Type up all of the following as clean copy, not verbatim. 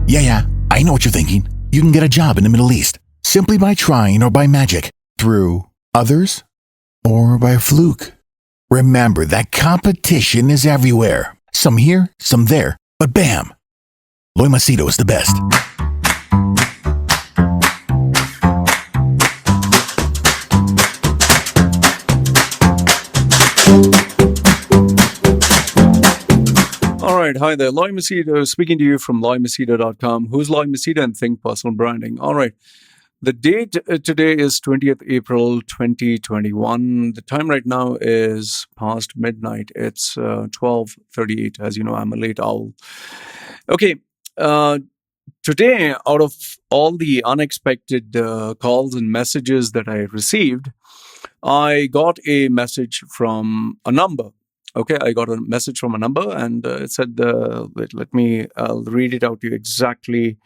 Yeah, I know what you're thinking. You can get a job in the Middle East simply by trying or by magic, through others or by fluke. Remember that competition is everywhere. Some here, some there, but bam! Loy Machedo is the best. All right, hi there. Loy Machedo speaking to you from loymachedo.com. Who's Loy Machedo and Think Personal Branding? All right. The date today is 20th April 2021. The time right now is past midnight. It's 12:38. As you know, I'm a late owl. Okay. Today, out of all the unexpected calls and messages that I received, I got a message from a number. Okay, I got a message from a number, and it said, I'll read it out to you exactly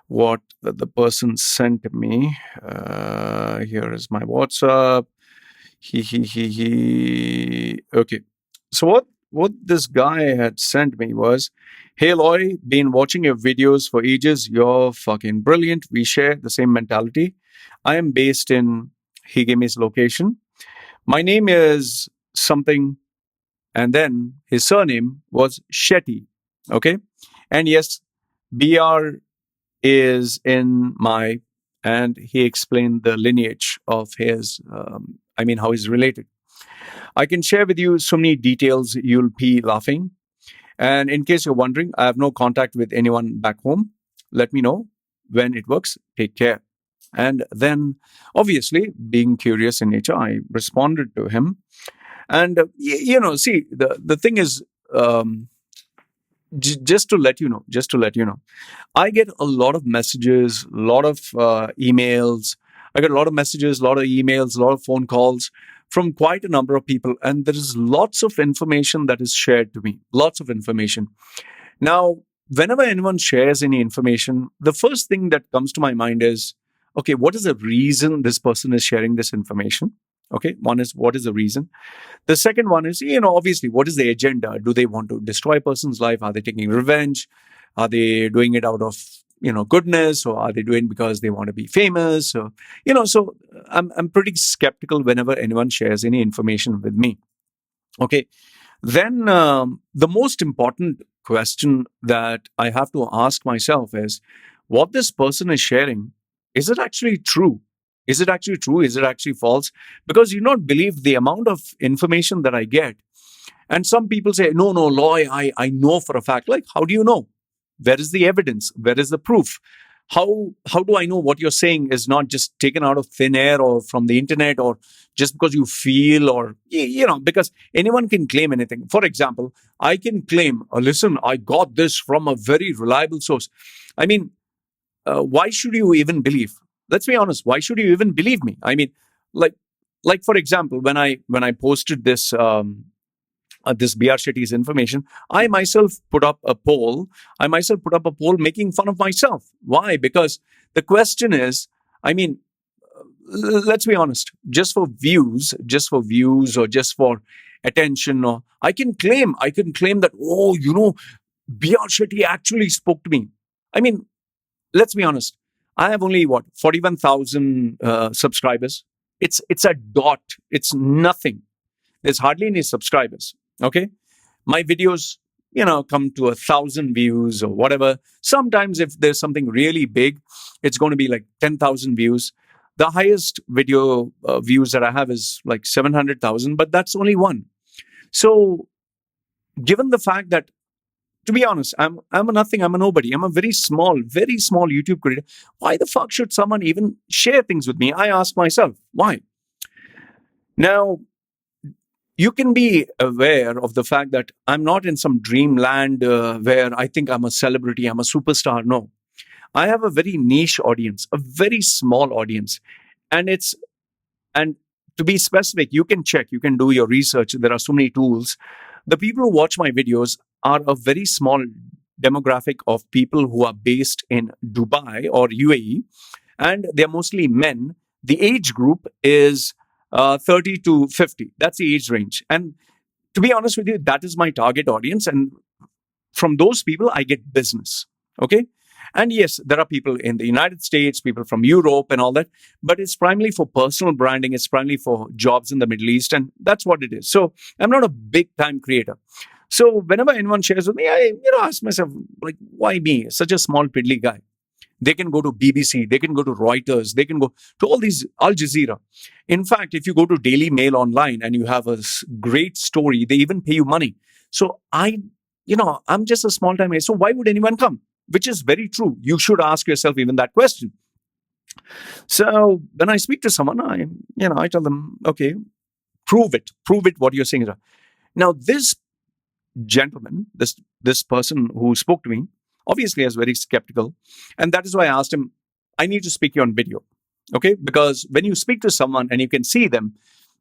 what the person sent me. Here is my WhatsApp. Okay, so what this guy had sent me was, "Hey Loy, been watching your videos for ages. You're fucking brilliant. We share the same mentality. I am based in," he gave me his location. "My name is something," and then his surname was Shetty. Okay. And yes, BR is in my, and he explained the lineage of his, how he's related. "I can share with you so many details, you'll be laughing. And in case you're wondering, I have no contact with anyone back home. Let me know when it works. Take care." And then, obviously, being curious in nature, I responded to him. And, see, the thing is, just to let you know, I get a lot of messages, a lot of emails. I get a lot of messages, a lot of emails, a lot of phone calls from quite a number of people. And there is lots of information that is shared to me, lots of information. Now, whenever anyone shares any information, the first thing that comes to my mind is, okay, what is the reason this person is sharing this information? Okay, one is, what is the reason? The second one is, obviously, what is the agenda? Do they want to destroy a person's life? Are they taking revenge? Are they doing it out of, goodness? Or are they doing it because they want to be famous? Or, so I'm pretty skeptical whenever anyone shares any information with me. Okay, then the most important question that I have to ask myself is, what this person is sharing, is it actually true? Is it actually true? Is it actually false? Because you not believe the amount of information that I get. And some people say, no, Loy, I know for a fact. Like, how do you know? Where is the evidence? Where is the proof? How do I know what you're saying is not just taken out of thin air or from the internet or just because you feel, or, because anyone can claim anything. For example, I can claim, listen, I got this from a very reliable source. Why should you even believe? Let's be honest. Why should you even believe me? Like for example, when I posted this this BR Shetty's information, I myself put up a poll. Making fun of myself. Why? Because the question is, let's be honest. Just for views, or just for attention, or I can claim that, BR Shetty actually spoke to me. Let's be honest. I have only 41,000 subscribers. It's a dot. It's nothing. There's hardly any subscribers. Okay, my videos, come to 1,000 views or whatever. Sometimes if there's something really big, it's going to be like 10,000 views. The highest video views that I have is like 700,000, but that's only one. So, given the fact that, to be honest, I'm a nothing. I'm a nobody. I'm a very small YouTube creator. Why the fuck should someone even share things with me? I ask myself, why? Now, you can be aware of the fact that I'm not in some dreamland where I think I'm a celebrity, I'm a superstar. No, I have a very niche audience, a very small audience, and to be specific, you can check, you can do your research. There are so many tools. The people who watch my videos are a very small demographic of people who are based in Dubai or UAE, and they're mostly men. The age group is 30 to 50. That's the age range. And to be honest with you, that is my target audience. And from those people, I get business. Okay. And yes, there are people in the United States, people from Europe and all that, but it's primarily for personal branding. It's primarily for jobs in the Middle East. And that's what it is. So I'm not a big time creator. So whenever anyone shares with me, I ask myself, like, why me? Such a small, piddly guy. They can go to BBC, they can go to Reuters, they can go to all these Al Jazeera. In fact, if you go to Daily Mail online and you have a great story, they even pay you money. So I'm just a small time. So why would anyone come? Which is very true. You should ask yourself even that question. So when I speak to someone, I tell them, okay, prove it what you're saying. Now, this gentleman, this person who spoke to me, obviously is very skeptical. And that is why I asked him, I need to speak you on video. Okay? Because when you speak to someone and you can see them,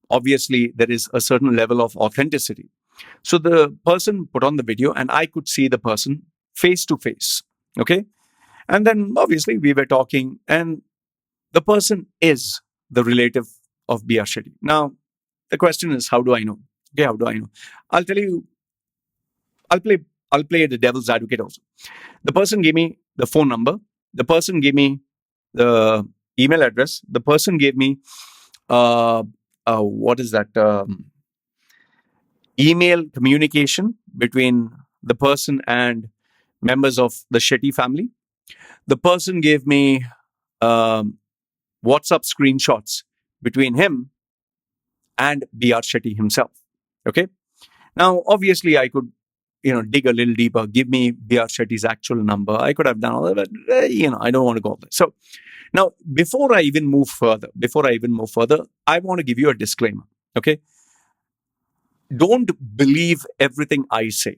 obviously there is a certain level of authenticity. So the person put on the video and I could see the person face to face. Okay? And then obviously we were talking and the person is the relative of BR Shetty. Now, the question is, how do I know? Okay, how do I know? I'll tell you, I'll play the devil's advocate also. The person gave me the phone number. The person gave me the email address. The person gave me, email communication between the person and members of the Shetty family. The person gave me WhatsApp screenshots between him and BR Shetty himself. Okay. Now, obviously, I could dig a little deeper, give me BR Shetty's actual number. I could have done all that, but I don't want to go there. So now, before I even move further, I want to give you a disclaimer. Okay. Don't believe everything I say.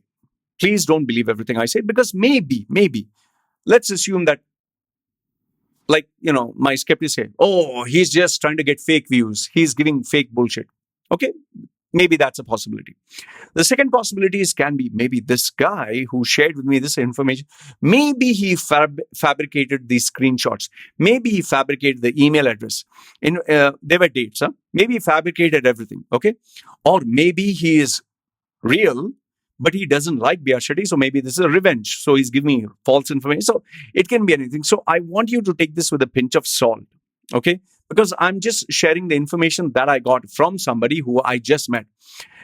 Please don't believe everything I say, because maybe, let's assume that, my skeptics say, oh, he's just trying to get fake views. He's giving fake bullshit. Okay. Maybe that's a possibility. The second possibility can be maybe this guy who shared with me this information, maybe he fabricated these screenshots. Maybe he fabricated the email address. There were dates. Maybe he fabricated everything. Okay. Or maybe he is real, but he doesn't like BR Shetty. So maybe this is a revenge. So he's giving me false information. So it can be anything. So I want you to take this with a pinch of salt. Okay. Because I'm just sharing the information that I got from somebody who I just met.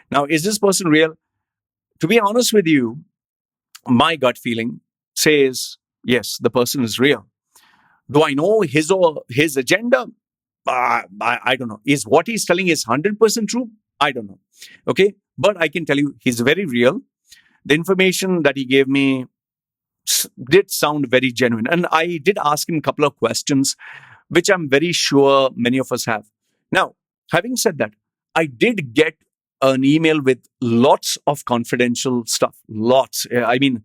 Now, is this person real? To be honest with you, my gut feeling says, yes, the person is real. Do I know his agenda? I don't know. Is what he's telling is 100% true? I don't know. Okay. But I can tell you, he's very real. The information that he gave me did sound very genuine. And I did ask him a couple of questions, which I'm very sure many of us have. Now, having said that, I did get an email with lots of confidential stuff. Lots. I mean,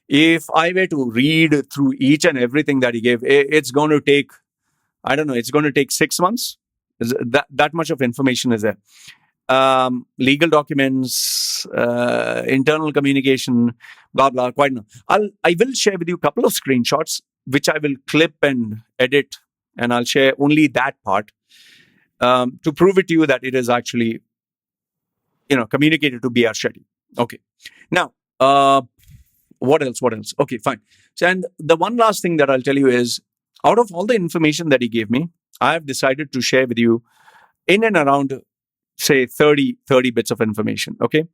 if I were to read through each and everything that he gave, it's going to take, it's going to take 6 months. That much of information is there. Legal documents, internal communication, blah, blah, quite enough. I will share with you a couple of screenshots, which I will clip and edit. And I'll share only that part to prove it to you that it is actually, communicated to BR Shetty. Okay. Now, what else? Okay, fine. So, and the one last thing that I'll tell you is, out of all the information that he gave me, I have decided to share with you in and around, say, 30 bits of information. Okay.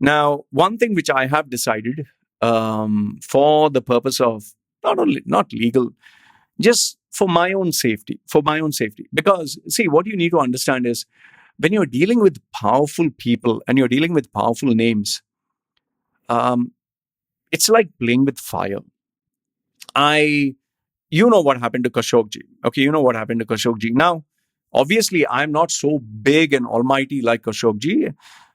Now, one thing which I have decided for the purpose of not legal, just for my own safety. Because, see, what you need to understand is, when you're dealing with powerful people and you're dealing with powerful names, it's like playing with fire. You know what happened to Khashoggi. Okay, you know what happened to Khashoggi. Now, obviously, I'm not so big and almighty like Khashoggi,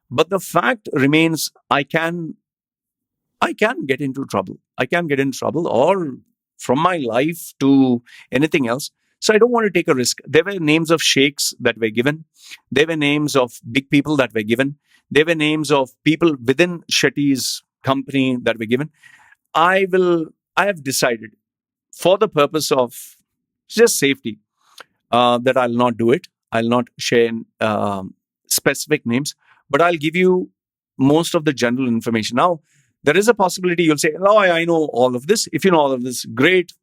but the fact remains, I can get into trouble. Or from my life to anything else. So I don't want to take a risk. There were names of sheikhs that were given. There were names of big people that were given. There were names of people within Shetty's company that were given. I have decided, for the purpose of just safety, that I'll not do it. I'll not share specific names, but I'll give you most of the general information. Now, there is a possibility you'll say, oh, I know all of this. If you know all of this, great.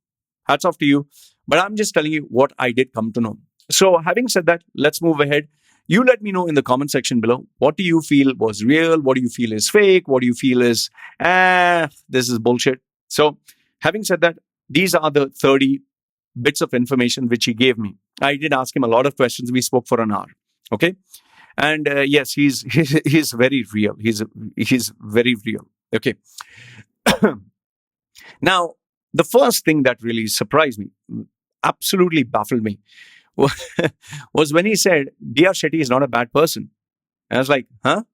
hats off to you. But I'm just telling you what I did come to know. So having said that, let's move ahead. You let me know in the comment section below. What do you feel was real? What do you feel is fake? What do you feel is, this is bullshit? So having said that, these are the 30 bits of information which he gave me. I did ask him a lot of questions. We spoke for an hour. Okay. And yes, he's very real. He's very real. Okay. Now, the first thing that really surprised me, absolutely baffled me, was when he said BR Shetty is not a bad person. And I was like, huh?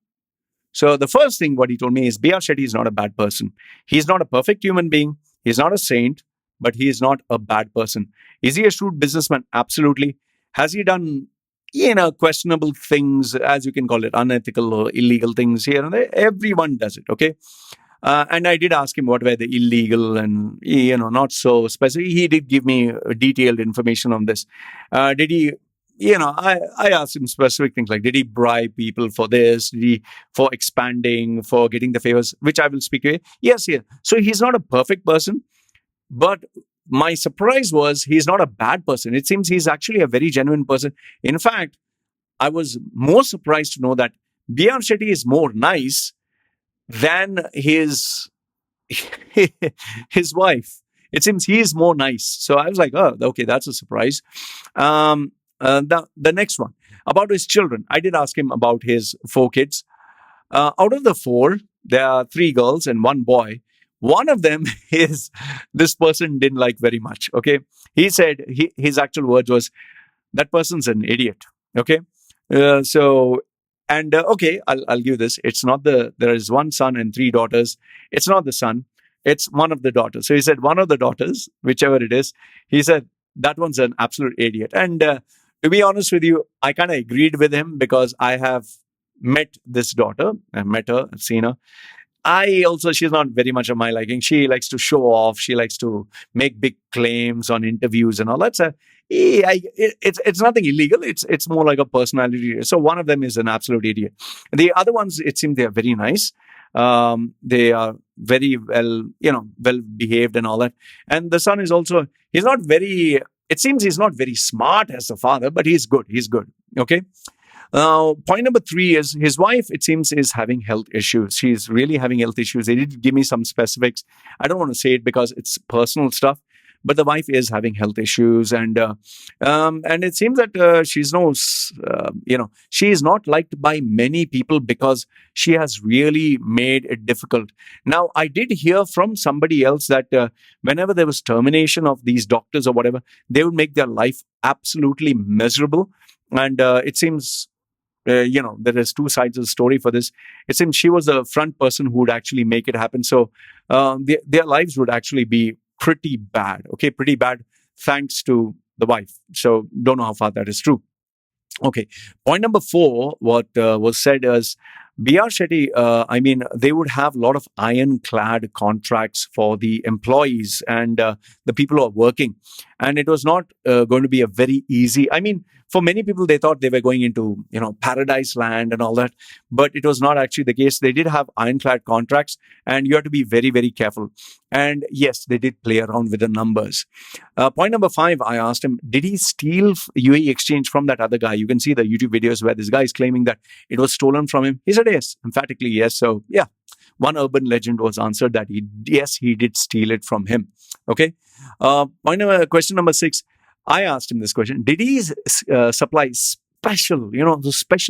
So the first thing what he told me is BR Shetty is not a bad person. He's not a perfect human being. He's not a saint, but he is not a bad person. Is he a shrewd businessman? Absolutely. Has he done, questionable things, as you can call it, unethical or illegal things here and there? Everyone does it, okay? And I did ask him what were the illegal and, not so specific. He did give me detailed information on this. Did he, I asked him specific things like, did he bribe people for this? Did he, for expanding, for getting the favors, which I will speak to? Yes, yeah. So he's not a perfect person, but my surprise was he's not a bad person. It seems he's actually a very genuine person. In fact, I was more surprised to know that BR Shetty is more nice than his wife. It seems he is more nice. So I was like, oh, okay, that's a surprise. The next one, about his children. I did ask him about his 4 kids. Out of the 4, there are 3 girls and 1 boy. One of them is this person didn't like very much. Okay. He said his actual words was, that person's an idiot. Okay. Okay, I'll give this. It's not there is 1 son and 3 daughters. It's not the son. It's one of the daughters. So he said one of the daughters, whichever it is, he said that one's an absolute idiot. And to be honest with you, I kind of agreed with him because I have met this daughter. I've met her, I've seen her. She's not very much of my liking. She likes to show off. She likes to make big claims on interviews and all that. So it's nothing illegal. It's more like a personality. So one of them is an absolute idiot. The other ones, it seems they are very nice. They are very well behaved and all that. And the son is also, it seems he's not very smart as a father, but he's good. He's good. Okay. Point number 3 is his wife, it seems, is having health issues. She's really having health issues. They did give me some specifics. I don't want to say it because it's personal stuff, but the wife is having health issues, and it seems that she is not liked by many people because she has really made it difficult. Now, I did hear from somebody else that whenever there was termination of these doctors or whatever, they would make their life absolutely miserable, and it seems. There is 2 sides of the story for this. It seems she was the front person who would actually make it happen. So their lives would actually be pretty bad. Okay, pretty bad thanks to the wife. So don't know how far that is true. Okay, point number 4, what was said is BR Shetty, they would have a lot of ironclad contracts for the employees and the people who are working. And it was not going to be a very easy, for many people, they thought they were going into, paradise land and all that. But it was not actually the case. They did have ironclad contracts and you have to be very, very careful. And yes, they did play around with the numbers. Point number 5, I asked him, did he steal UAE exchange from that other guy? You can see the YouTube videos where this guy is claiming that it was stolen from him. He said yes, emphatically yes. So yeah, one urban legend was answered that he did steal it from him. Okay. Question number 6. I asked him this question. Did he supply special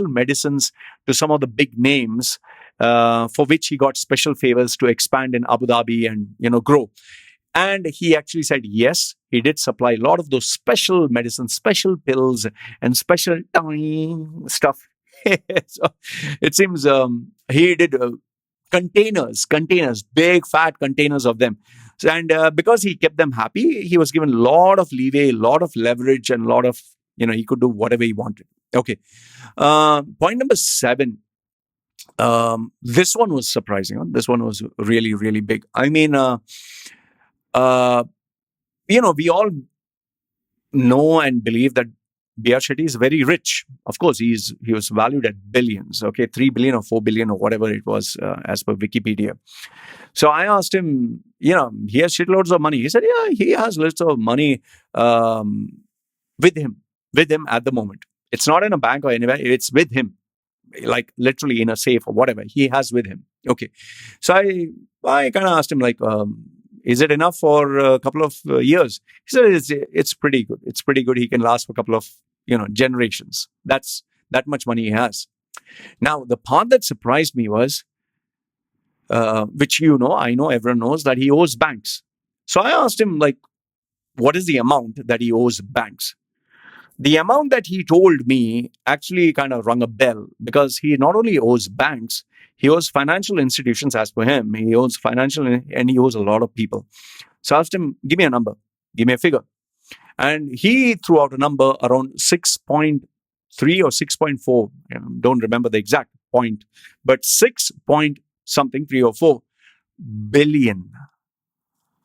medicines to some of the big names for which he got special favors to expand in Abu Dhabi and, grow? And he actually said, yes, he did supply a lot of those special medicines, special pills and special stuff. So it seems he did containers, big fat containers of them. And because he kept them happy, he was given a lot of leeway, a lot of leverage, and a lot of, he could do whatever he wanted. Okay. Point number 7. This one was surprising. This one was really, really big. We all know and believe that BR Shetty is very rich. Of course, he was valued at billions. Okay, 3 billion or 4 billion or whatever it was, as per Wikipedia. So I asked him, he has shitloads of money. He said, yeah, he has lots of money with him at the moment. It's not in a bank or anywhere. It's with him, like literally in a safe or whatever he has with him. Okay, so I kind of asked him like, is it enough for a couple of years? He said it's pretty good. It's pretty good. He can last for a couple of generations. That's that much money he has. Now the part that surprised me was, which I know everyone knows, that he owes banks. So I asked him like, what is the amount that he owes banks? The amount that he told me actually kind of rung a bell, because he not only owes banks, he owes financial institutions as per him. He owes financial, and he owes a lot of people. So I asked him, give me a number, give me a figure. And he threw out a number around 6.3 or 6.4. Don't remember the exact point, but 6 point something, 3 or 4 billion.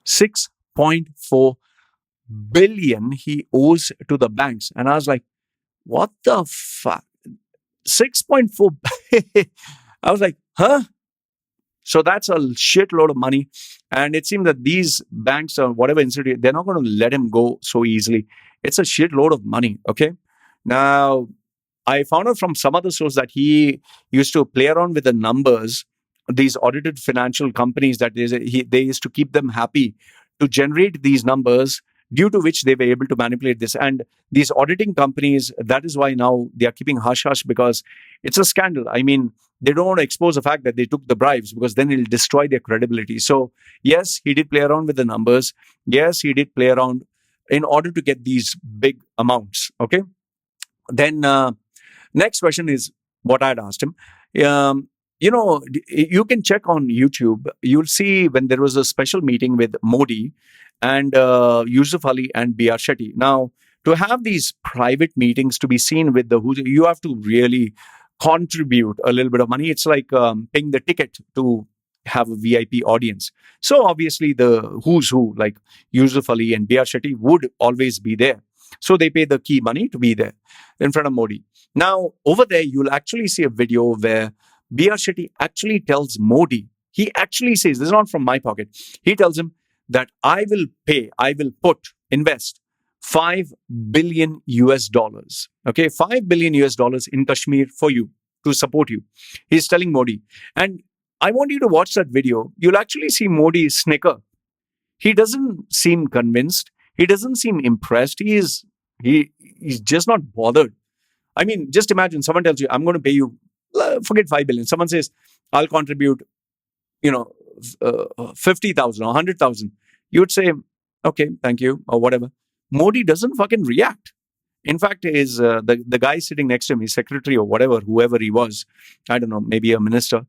6.4 billion he owes to the banks. And I was like, what the fuck? 6.4. I was like, huh? So that's a shitload of money. And it seemed that these banks or whatever institute, they're not going to let him go so easily. It's a shitload of money. Okay. Now, I found out from some other source that he used to play around with the numbers, these audited financial companies, that they used to keep them happy to generate these numbers, due to which they were able to manipulate this. And these auditing companies, that is why now they are keeping hush-hush, because it's a scandal. I mean, they don't want to expose the fact that they took the bribes, because then it'll destroy their credibility. So yes, he did play around with the numbers. Yes, he did play around in order to get these big amounts. Okay. Then next question is what I'd asked him. You can check on YouTube. You'll see when there was a special meeting with Modi and Yusuf Ali and BR Shetty. Now, to have these private meetings, to be seen with you have to really contribute a little bit of money. It's like paying the ticket to have a VIP audience. So obviously the who's who, like Yusuf Ali and BR Shetty, would always be there. So they pay the key money to be there in front of Modi. Now, over there, you'll actually see a video where BR Shetty actually tells Modi, he actually says, this is not from my pocket, he tells him that I will invest $5 billion US. Okay, $5 billion US in Kashmir for you, to support you. He's telling Modi. And I want you to watch that video. You'll actually see Modi snicker. He doesn't seem convinced. He doesn't seem impressed. He's just not bothered. I mean, just imagine someone tells you, I'm going to pay you, forget 5 billion. Someone says, I'll contribute, 50,000 or 100,000. You would say, okay, thank you, or whatever. Modi doesn't fucking react. In fact, the guy sitting next to him, his secretary or whatever, whoever he was, I don't know, maybe a minister,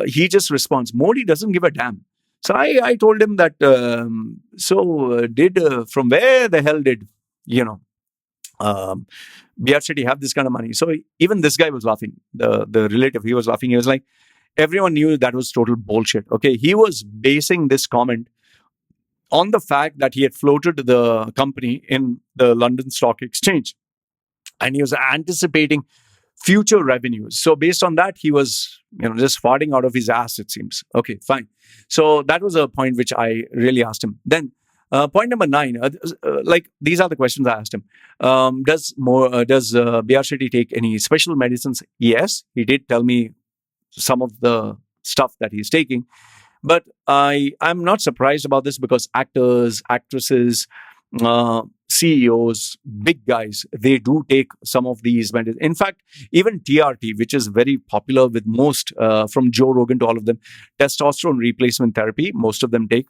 he just responds. Modi doesn't give a damn. So I told him that, from where the hell did, BR Shetty have this kind of money? So even this guy was laughing. The relative, he was laughing. He was like, everyone knew that was total bullshit. Okay, he was basing this comment on the fact that he had floated the company in the London Stock Exchange, and he was anticipating future revenues. So based on that, he was just farting out of his ass, it seems. Okay, fine. So that was a point which I really asked him. Then point number 9, these are the questions I asked him. Does BR Shetty take any special medicines? Yes, he did tell me some of the stuff that he's taking. But I'm not surprised about this, because actors, actresses, CEOs, big guys, they do take some of these medicines. In fact, even TRT, which is very popular with most, from Joe Rogan to all of them, testosterone replacement therapy, most of them take.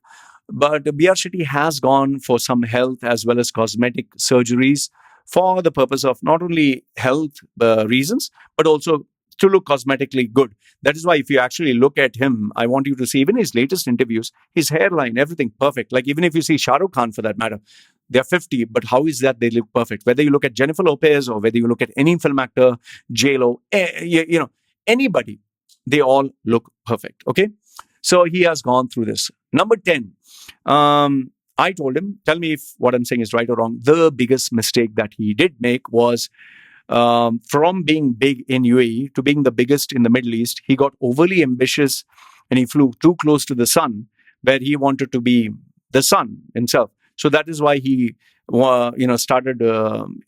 But BR Shetty has gone for some health as well as cosmetic surgeries for the purpose of not only health reasons, but also to look cosmetically good. That is why if you actually look at him, I want you to see even his latest interviews, his hairline, everything perfect. Like even if you see Shah Rukh Khan for that matter, they're 50, but how is that they look perfect? Whether you look at Jennifer Lopez or whether you look at any film actor, J-Lo, anybody, they all look perfect. Okay. So he has gone through this. Number 10, I told him, tell me if what I'm saying is right or wrong. The biggest mistake that he did make was from being big in UAE to being the biggest in the Middle East. He got overly ambitious and he flew too close to the sun, where he wanted to be the sun himself. So that is why he started.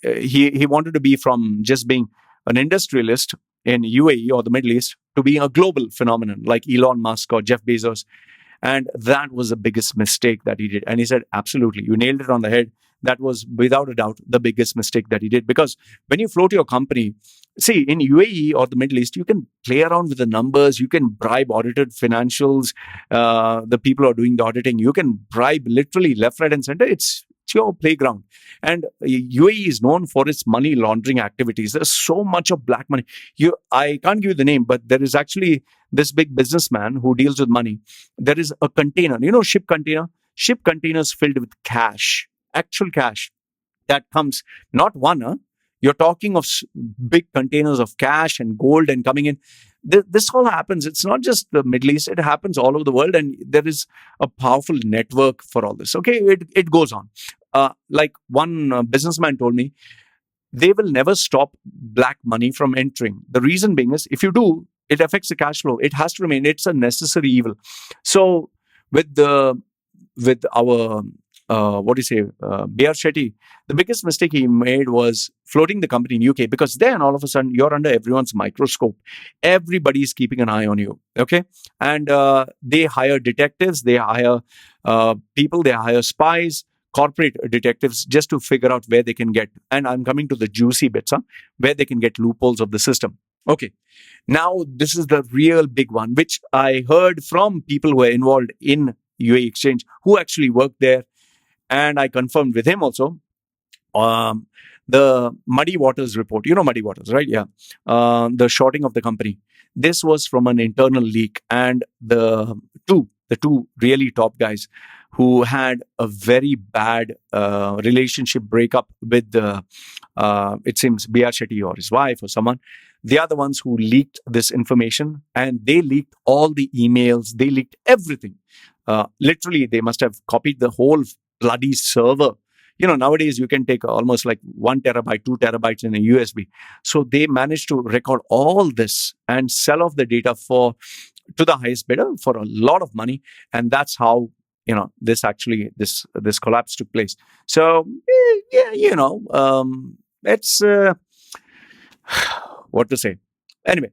He wanted to be from just being an industrialist in UAE or the Middle East to being a global phenomenon like Elon Musk or Jeff Bezos. And that was the biggest mistake that he did. And he said, absolutely, you nailed it on the head. That was without a doubt the biggest mistake that he did. Because when you float your company, see, in UAE or the Middle East, you can play around with the numbers. You can bribe audited financials. The people who are doing the auditing, you can bribe literally left, right, and center. It's your playground. And UAE is known for its money laundering activities. There's so much of black money. I can't give you the name, but there is actually this big businessman who deals with money. There is a container, ship container. Ship containers filled with cash, actual cash that comes, not one, you're talking of big containers of cash and gold and coming in. This all happens. It's not just the Middle East. It happens all over the world. And there is a powerful network for all this. Okay, it goes on. Like one businessman told me, they will never stop black money from entering. The reason being is, if you do, it affects the cash flow. It has to remain. It's a necessary evil. So with our BR Shetty, the biggest mistake he made was floating the company in UK, because then all of a sudden you're under everyone's microscope. Everybody's keeping an eye on you. Okay. And they hire detectives, they hire people, they hire spies, corporate detectives, just to figure out where they can get. And I'm coming to the juicy bits, where they can get loopholes of the system. Okay. Now, this is the real big one, which I heard from people who are involved in UAE Exchange, who actually worked there. And I confirmed with him also. The Muddy Waters report, Muddy Waters, right? Yeah. The shorting of the company. This was from an internal leak. And the two really top guys who had a very bad relationship breakup with it seems BR Shetty or his wife or someone. They are the ones who leaked this information, and they leaked all the emails. They leaked everything. Literally, they must have copied the whole bloody server. Nowadays you can take almost like 1 terabyte, 2 terabytes in a USB. So they managed to record all this and sell off the data to the highest bidder for a lot of money. And that's how, this collapse took place. So, it's, what to say? Anyway,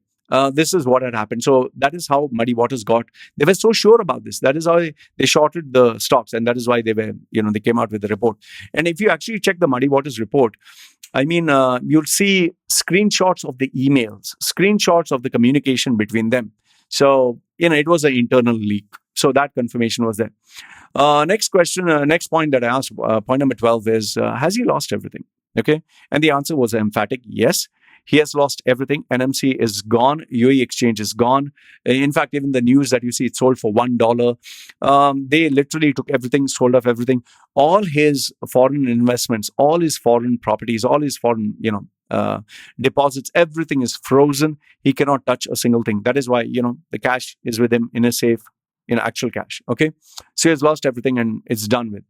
this is what had happened. So that is how Muddy Waters got. They were so sure about this. That is how they shorted the stocks, and that is why they were, they came out with the report. And if you actually check the Muddy Waters report, I mean, you'll see screenshots of the emails, screenshots of the communication between them. So, it was an internal leak. So that confirmation was there. Next question, next point that I asked, point number 12 is, has he lost everything? Okay. And the answer was emphatic yes. He has lost everything. NMC is gone. UAE Exchange is gone. In fact, even the news that you see, it sold for $1. They literally took everything, sold off everything. All his foreign investments, all his foreign properties, all his foreign, deposits, everything is frozen. He cannot touch a single thing. That is why, the cash is with him in a safe, actual cash. Okay. So he has lost everything and it's done with.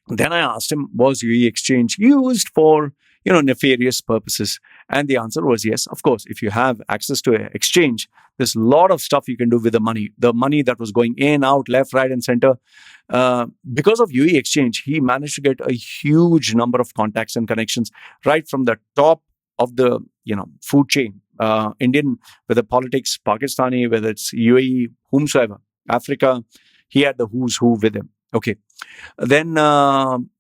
Then I asked him, was UAE Exchange used for nefarious purposes? And the answer was yes. Of course, if you have access to an exchange, there's a lot of stuff you can do with the money that was going in, out, left, right, and center. Because of UAE Exchange, he managed to get a huge number of contacts and connections right from the top of the food chain. Indian, whether politics, Pakistani, whether it's UAE, whomsoever, Africa, he had the who's who with him. Okay. Then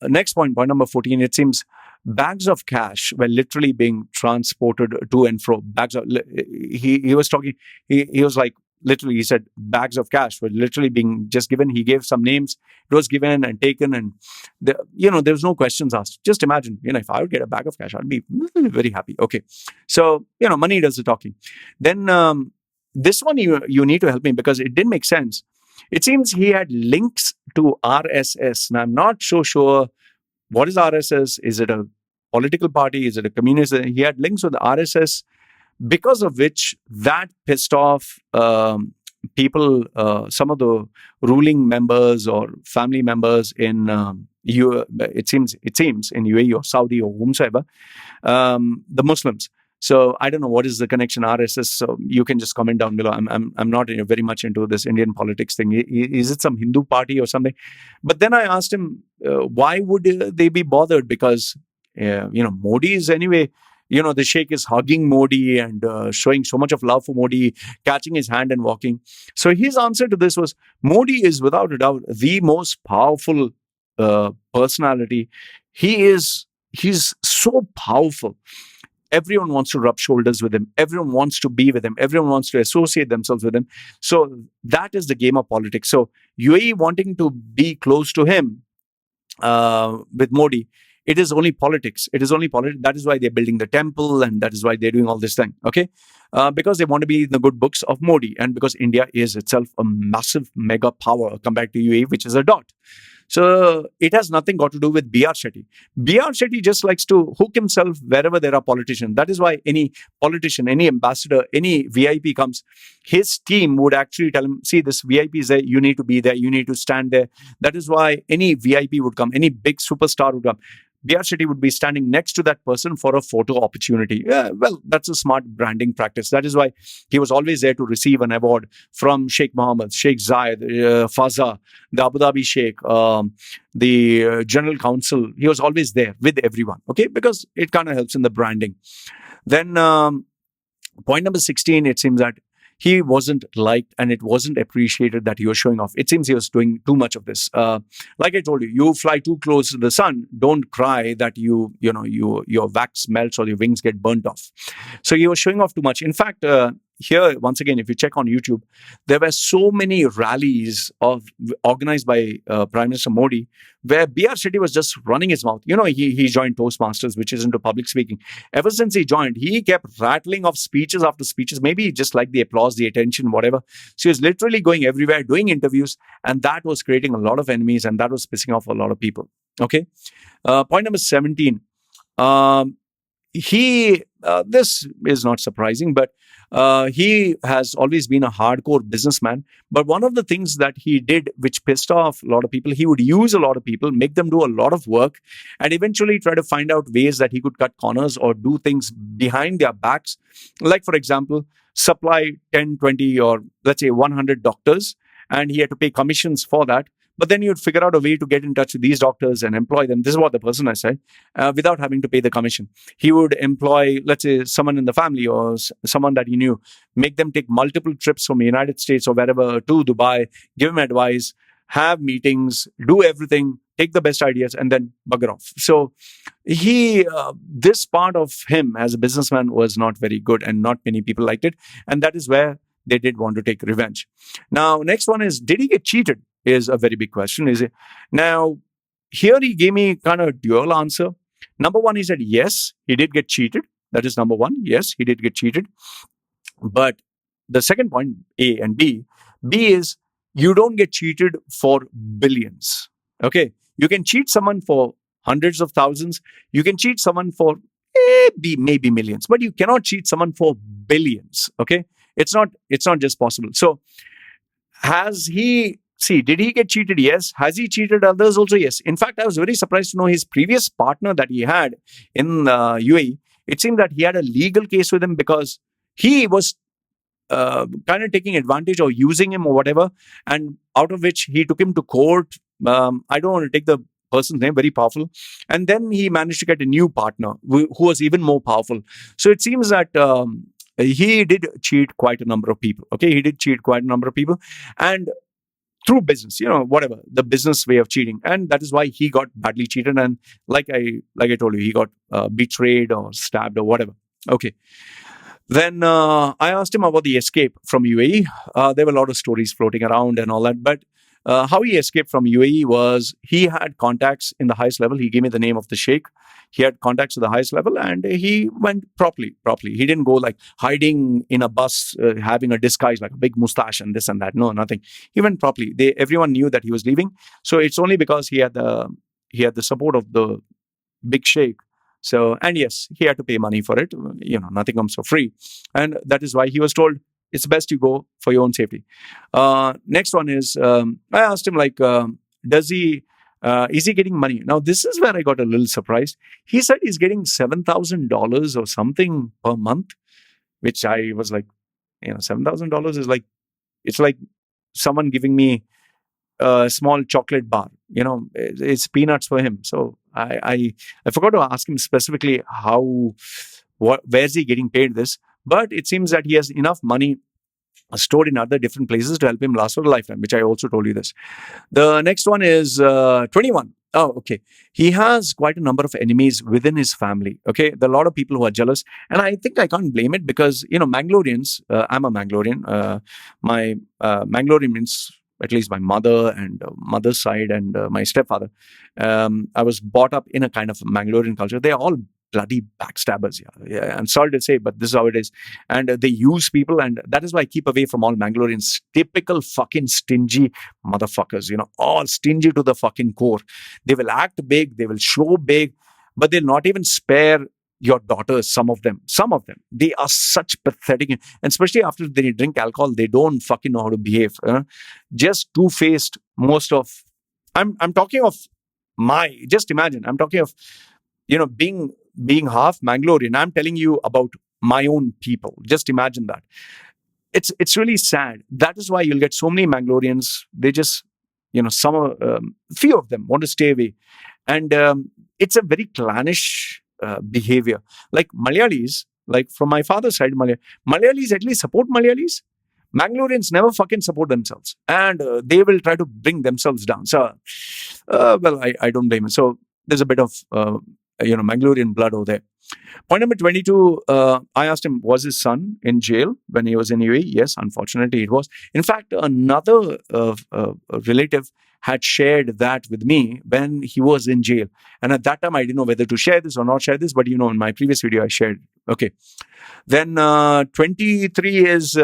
next point number 14, it seems bags of cash were literally being transported to and fro. He was talking, he was like, literally, he said bags of cash were literally being just given. He gave some names. It was given and taken, and there was no questions asked. Just imagine, if I would get a bag of cash, I'd be very happy. Okay. So, money does the talking. Then this one, you need to help me because it didn't make sense. It seems he had links to RSS. Now, I'm not so sure what is RSS. Is it a political party? Is it a communist? He had links with the RSS, because of which that pissed off people, some of the ruling members or family members in it seems in UAE or Saudi or whomsoever, the Muslims. So I don't know what is the connection RSS. So you can just comment down below. I'm not very much into this Indian politics thing. Is it some Hindu party or something? But then I asked him, why would they be bothered? Because Modi is anyway. The Sheikh is hugging Modi and showing so much of love for Modi, catching his hand and walking. So his answer to this was, Modi is without a doubt the most powerful personality. He's so powerful. Everyone wants to rub shoulders with him. Everyone wants to be with him. Everyone wants to associate themselves with him. So that is the game of politics. So UAE wanting to be close to him with Modi, it is only politics. It is only politics. That is why they're building the temple, and that is why they're doing all this thing. Okay, because they want to be in the good books of Modi, and because India is itself a massive mega power compared to UAE, which is a dot. So it has nothing got to do with BR Shetty. BR Shetty just likes to hook himself wherever there are politicians. That is why any politician, any ambassador, any VIP comes, his team would actually tell him, see, this VIP is there, you need to be there, you need to stand there. That is why any VIP would come, any big superstar would come. BR Shetty would be standing next to that person for a photo opportunity. Yeah, well, that's a smart branding practice. That is why he was always there to receive an award from Sheikh Mohammed, Sheikh Zayed, Faza, the Abu Dhabi Sheikh, the General Counsel. He was always there with everyone, okay? Because it kind of helps in the branding. Then point number 16, it seems that he wasn't liked and it wasn't appreciated that he was showing off. It seems he was doing too much of this. Like I told you, you fly too close to the sun, don't cry that your wax melts or your wings get burnt off. So he was showing off too much. In fact, here, once again, if you check on YouTube, there were so many rallies organized by Prime Minister Modi where BR Shetty was just running his mouth. He joined Toastmasters, which is into public speaking. Ever since he joined, he kept rattling off speeches after speeches. Maybe he just liked the applause, the attention, whatever. So he was literally going everywhere, doing interviews, and that was creating a lot of enemies, and that was pissing off a lot of people. Okay. Point number 17. This is not surprising, but he has always been a hardcore businessman. But one of the things that he did, which pissed off a lot of people, he would use a lot of people, make them do a lot of work, and eventually try to find out ways that he could cut corners or do things behind their backs. Like, for example, supply 10, 20, or let's say 100 doctors, and he had to pay commissions for that. But then you'd figure out a way to get in touch with these doctors and employ them. This is what the person I said, without having to pay the commission. He would employ, let's say, someone in the family or someone that he knew, make them take multiple trips from the United States or wherever to Dubai, give him advice, have meetings, do everything, take the best ideas, and then bugger off. So this part of him as a businessman was not very good, and not many people liked it. And that is where they did want to take revenge. Now, next one is, did he get cheated? Is a very big question, is it? Now, here he gave me kind of a dual answer. Number one, he said, yes, he did get cheated. That is number one. Yes, he did get cheated. But the second point, A and B is, you don't get cheated for billions. Okay. You can cheat someone for hundreds of thousands. You can cheat someone for maybe millions, but you cannot cheat someone for billions. Okay. It's not just possible. So did he get cheated? Yes. Has he cheated others also? Yes. In fact, I was very surprised to know his previous partner that he had in UAE. It seemed that he had a legal case with him because he was kind of taking advantage or using him or whatever, and out of which he took him to court. I don't want to take the person's name, very powerful. And then he managed to get a new partner who was even more powerful. So it seems that he did cheat quite a number of people. Okay, he did cheat quite a number of people. And through business, whatever, the business way of cheating. And that is why he got badly cheated. And like I told you, he got betrayed or stabbed or whatever. Okay. Then I asked him about the escape from UAE. There were a lot of stories floating around and all that. But how he escaped from UAE was, he had contacts in the highest level. He gave me the name of the sheikh. He had contacts at the highest level, and he went properly. He didn't go like hiding in a bus, having a disguise like a big mustache and this and that. No, nothing. He went properly. Everyone knew that he was leaving. So it's only because he had the support of the big sheikh. So, and yes, he had to pay money for it. Nothing comes for free. And that is why he was told, it's best you go for your own safety. Next one is, I asked him, like, is he getting money? Now, this is where I got a little surprised. He said he's getting $7,000 or something per month, which I was like, $7,000 is like, it's like someone giving me a small chocolate bar. It's peanuts for him. So I forgot to ask him specifically where's he getting paid this, but it seems that he has enough money stored in other different places to help him last for a lifetime, which I also told you this. The next one is 21. Oh, okay. He has quite a number of enemies within his family. Okay. There are a lot of people who are jealous. And I think I can't blame it because, Mangaloreans, I'm a Mangalorean. My Mangalorean means at least my mother and mother's side and my stepfather. I was brought up in a kind of Mangalorean culture. They are all bloody backstabbers. Yeah. I'm sorry to say, but this is how it is. And they use people, and that is why I keep away from all Mangaloreans. Typical fucking stingy motherfuckers, all stingy to the fucking core. They will act big, they will show big, but they'll not even spare your daughters, some of them. They are such pathetic, and especially after they drink alcohol, they don't fucking know how to behave. Just two-faced, most of... I'm talking of just imagine, I'm talking of, being half Mangalorean. I'm telling you about my own people. Just imagine that. It's really sad. That is why you'll get so many Mangaloreans. They just, few of them want to stay away. And it's a very clannish behavior. Like Malayalis, like from my father's side, Malayalis at least support Malayalis. Mangaloreans never fucking support themselves. And they will try to bring themselves down. So, I don't blame it. So there's a bit of... Mangalorean blood over there. Point number 22, I asked him, was his son in jail when he was in UAE? Yes, unfortunately it was. In fact, another relative had shared that with me when he was in jail. And at that time, I didn't know whether to share this or not share this, but in my previous video, I shared. Okay. Then 23 is...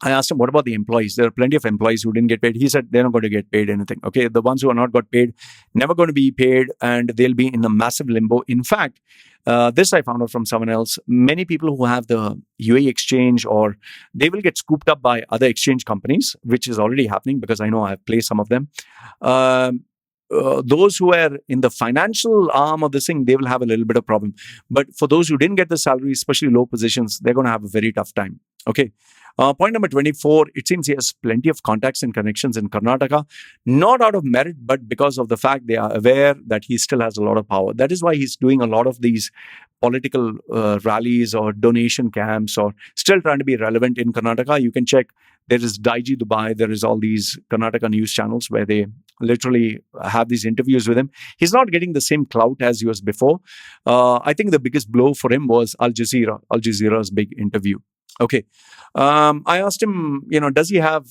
I asked him, what about the employees? There are plenty of employees who didn't get paid. He said they're not going to get paid anything. Okay, the ones who are not got paid, never going to be paid, and they'll be in a massive limbo. In fact, this I found out from someone else. Many people who have the UAE exchange, or they will get scooped up by other exchange companies, which is already happening because I know I've placed some of them. Those who are in the financial arm of this thing, they will have a little bit of problem. But for those who didn't get the salary, especially low positions, they're going to have a very tough time. Okay. Point number 24, it seems he has plenty of contacts and connections in Karnataka, not out of merit, but because of the fact they are aware that he still has a lot of power. That is why he's doing a lot of these political rallies or donation camps, or still trying to be relevant in Karnataka. You can check. There is Daiji Dubai. There is all these Karnataka news channels where they literally have these interviews with him. He's not getting the same clout as he was before. I think the biggest blow for him was Al Jazeera's big interview. Okay. I asked him, does he have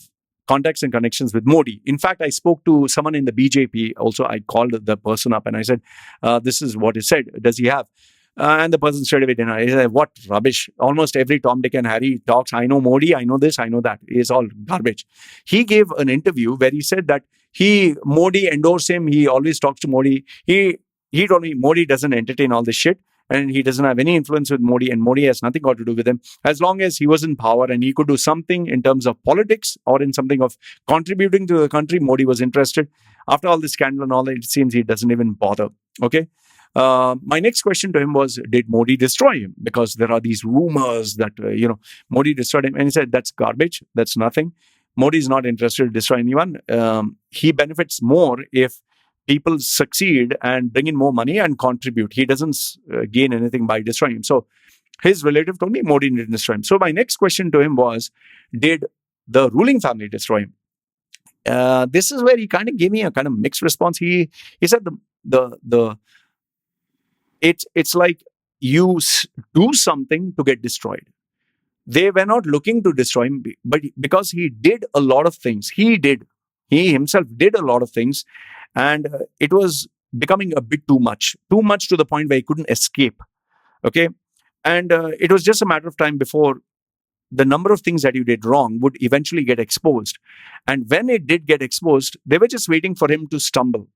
contacts and connections with Modi? In fact, I spoke to someone in the BJP. Also, I called the person up and I said, this is what he said. Does he have? And the person straight away denied. He said, what rubbish. Almost every Tom, Dick and Harry talks. I know Modi, I know this, I know that. It's all garbage. He gave an interview where he said that Modi endorsed him. He always talks to Modi. He told me Modi doesn't entertain all this shit. And he doesn't have any influence with Modi, and Modi has nothing got to do with him. As long as he was in power and he could do something in terms of politics or in something of contributing to the country, Modi was interested. After all this scandal and all that, it seems he doesn't even bother. Okay. My next question to him was, did Modi destroy him? Because there are these rumors that, Modi destroyed him. And he said, that's garbage. That's nothing. Modi is not interested to destroy anyone. He benefits more if people succeed and bring in more money and contribute. He doesn't gain anything by destroying him. So his relative told me Modi didn't destroy him. So my next question to him was, did the ruling family destroy him? This is where he kind of gave me a kind of mixed response. He said it's like you do something to get destroyed. They were not looking to destroy him, but because he did a lot of things. He himself did a lot of things. And it was becoming a bit too much to the point where he couldn't escape. Okay. And it was just a matter of time before the number of things that you did wrong would eventually get exposed. And when it did get exposed, they were just waiting for him to stumble.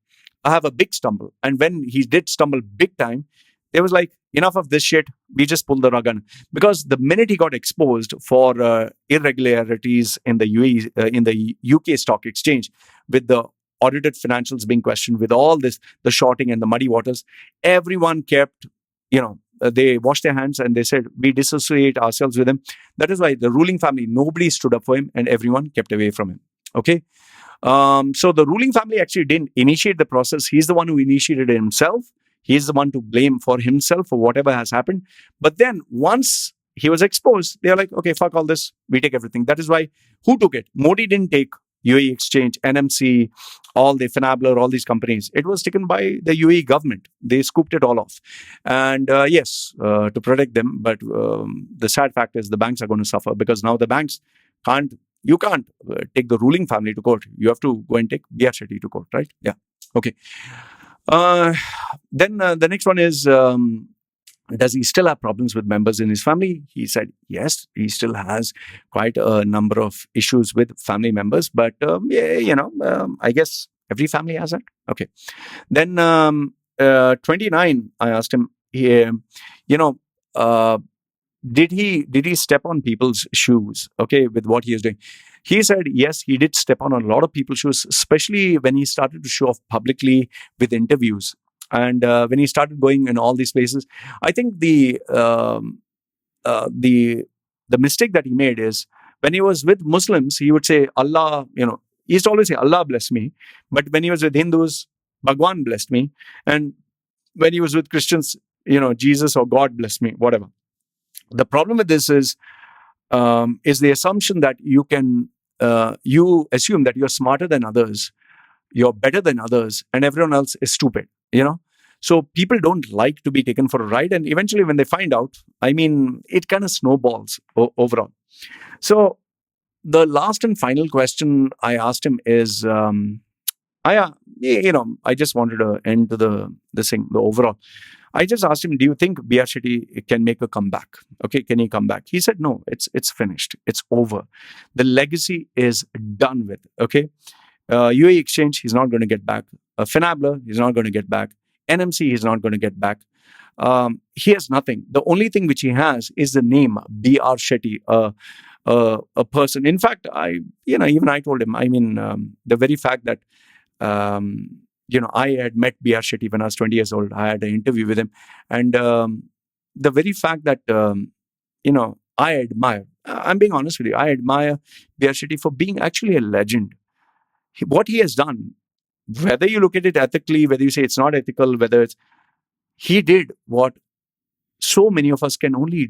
I have a big stumble. And when he did stumble big time, It was like, enough of this shit. We just pulled the rug on. Because the minute he got exposed for irregularities in the in the UK stock exchange, with the audited financials being questioned, with all this, the shorting and the muddy waters, everyone kept, they washed their hands and they said, we dissociate ourselves with him. That is why the ruling family, nobody stood up for him and everyone kept away from him. Okay. So the ruling family actually didn't initiate the process. He's the one who initiated it himself. He's the one to blame for himself for whatever has happened. But then once he was exposed, they're like, okay, fuck all this. We take everything. That is why, who took it? Modi didn't take UAE Exchange, NMC, all the Finabler, all these companies. It was taken by the UAE government. They scooped it all off. And yes, to protect them. But the sad fact is the banks are going to suffer, because now the banks you can't take the ruling family to court. You have to go and take BR Shetty to court, right? Yeah. Okay. Then the next one is, does he still have problems with members in his family? He said, yes, he still has quite a number of issues with family members. But, I guess every family has that. Okay. Then 29, I asked him, did he step on people's shoes, okay, with what he is doing? He said, yes, he did step on a lot of people's shoes, especially when he started to show off publicly with interviews. And when he started going in all these places, I think the mistake that he made is, when he was with Muslims, he would say, Allah, he used to always say, Allah bless me. But when he was with Hindus, Bhagwan blessed me. And when he was with Christians, Jesus or God blessed me, whatever. The problem with this is the assumption that you assume that you're smarter than others, you're better than others, and everyone else is stupid, So people don't like to be taken for a ride. And eventually when they find out, it kind of snowballs overall. So the last and final question I asked him is, I just wanted to end to the overall. I just asked him, do you think BR Shetty can make a comeback? Okay, can he come back? He said, no, it's finished. It's over. The legacy is done with, okay? UAE Exchange, he's not going to get back. Finabler, he's not going to get back. NMC, he's not going to get back. He has nothing. The only thing which he has is the name BR Shetty, a person. In fact, even I told him, the very fact that, I had met BR Shetty when I was 20 years old. I had an interview with him. And the very fact that, I admire, I'm being honest with you, I admire BR Shetty for being actually a legend. What he has done, whether you look at it ethically, whether you say it's not ethical, he did what so many of us can only,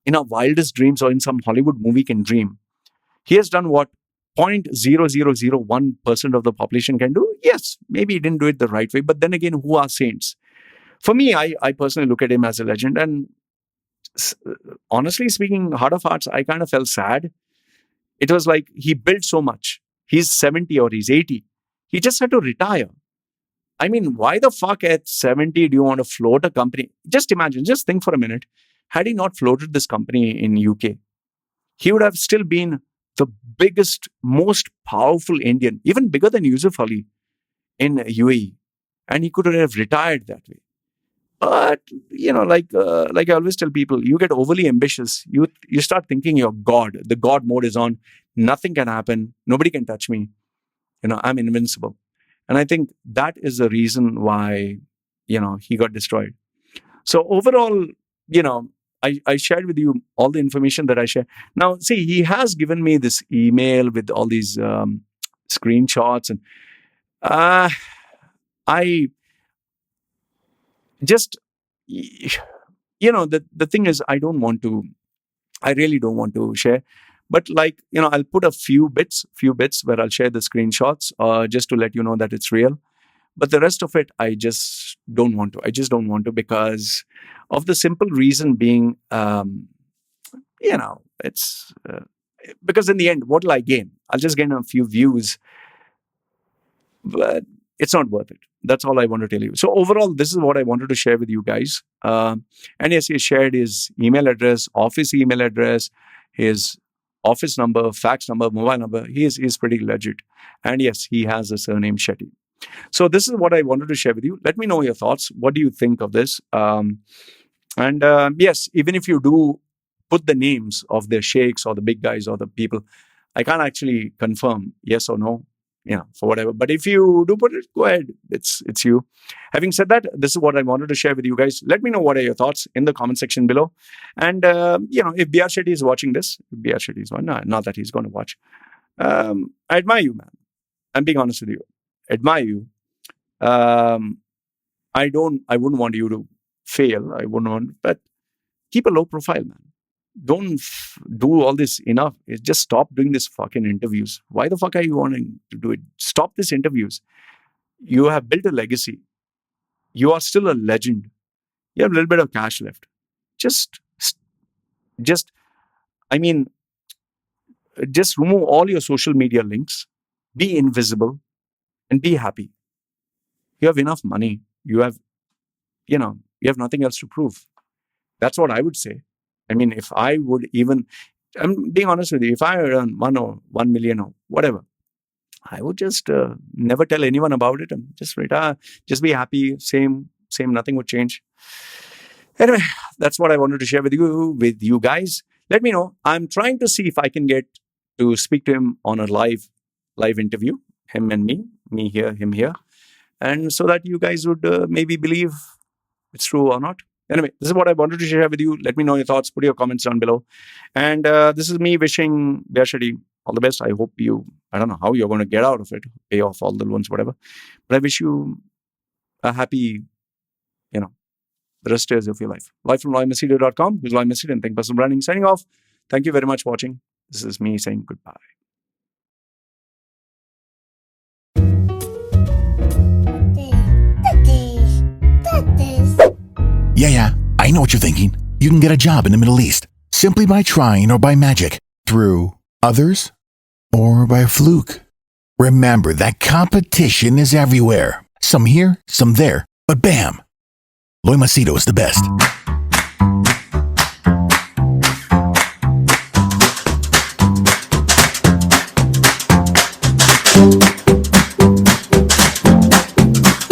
in our wildest dreams or in some Hollywood movie, can dream. He has done what 0.0001% of the population can do. Yes, maybe he didn't do it the right way, but then again, who are saints? For me, I personally look at him as a legend, and honestly speaking, heart of hearts, I kind of felt sad. It was like he built so much. He's 70 or he's 80. He just had to retire. Why the fuck at 70 do you want to float a company? Just imagine, just think for a minute. Had he not floated this company in UK, he would have still been the biggest, most powerful Indian, even bigger than Yusuf Ali in UAE. And he could have retired that way. But, like I always tell people, you get overly ambitious. You start thinking you're God. The God mode is on. Nothing can happen. Nobody can touch me. I'm invincible. And I think that is the reason why, he got destroyed. So overall, I shared with you all the information that I shared. Now, see, he has given me this email with all these screenshots. And I just, the thing is, I really don't want to share. But I'll put a few bits where I'll share the screenshots just to let you know that it's real. But the rest of it, I just don't want to. I just don't want to, because of the simple reason being, it's because in the end, what will I gain? I'll just gain a few views, but it's not worth it. That's all I want to tell you. So overall, this is what I wanted to share with you guys. And yes, he shared his email address, office email address, his office number, fax number, mobile number. He is pretty legit. And yes, he has the surname Shetty. So this is what I wanted to share with you. Let me know your thoughts. What do you think of this? Yes, even if you do put the names of the sheikhs or the big guys or the people, I can't actually confirm yes or no, for whatever. But if you do put it, go ahead. It's you. Having said that, this is what I wanted to share with you guys. Let me know what are your thoughts in the comment section below. And if BR Shetty is watching this, BR Shetty is one. Not that he's going to watch. I admire you, man. I'm being honest with you. Admire you. I wouldn't want you to fail. I wouldn't want, but keep a low profile, man. Don't do all this enough. Just stop doing this fucking interviews. Why the fuck are you wanting to do it? Stop these interviews. You have built a legacy. You are still a legend. You have a little bit of cash left. Just remove all your social media links. Be invisible and be happy. You have enough money. You have nothing else to prove. That's what I would say. I mean, if I would even, I'm being honest with you, if I earn 1 million or whatever, I would just never tell anyone about it and just retire, just be happy, same, nothing would change. Anyway, that's what I wanted to share with you guys. Let me know. I'm trying to see if I can get to speak to him on a live interview, him and me here, him here. And so that you guys would maybe believe it's true or not. Anyway, this is what I wanted to share with you. Let me know your thoughts. Put your comments down below. And this is me wishing BR Shetty all the best. I hope I don't know how you're going to get out of it, pay off all the loans, whatever. But I wish you a happy, the rest days of your life. Live from LoyMachedo.com. Who's Loy Machedo and Think Personal Branding. Signing off. Thank you very much for watching. This is me saying goodbye. Yeah, I know what you're thinking. You can get a job in the Middle East simply by trying or by magic, through others or by fluke. Remember that competition is everywhere. Some here, some there, but bam! Loy Machedo is the best.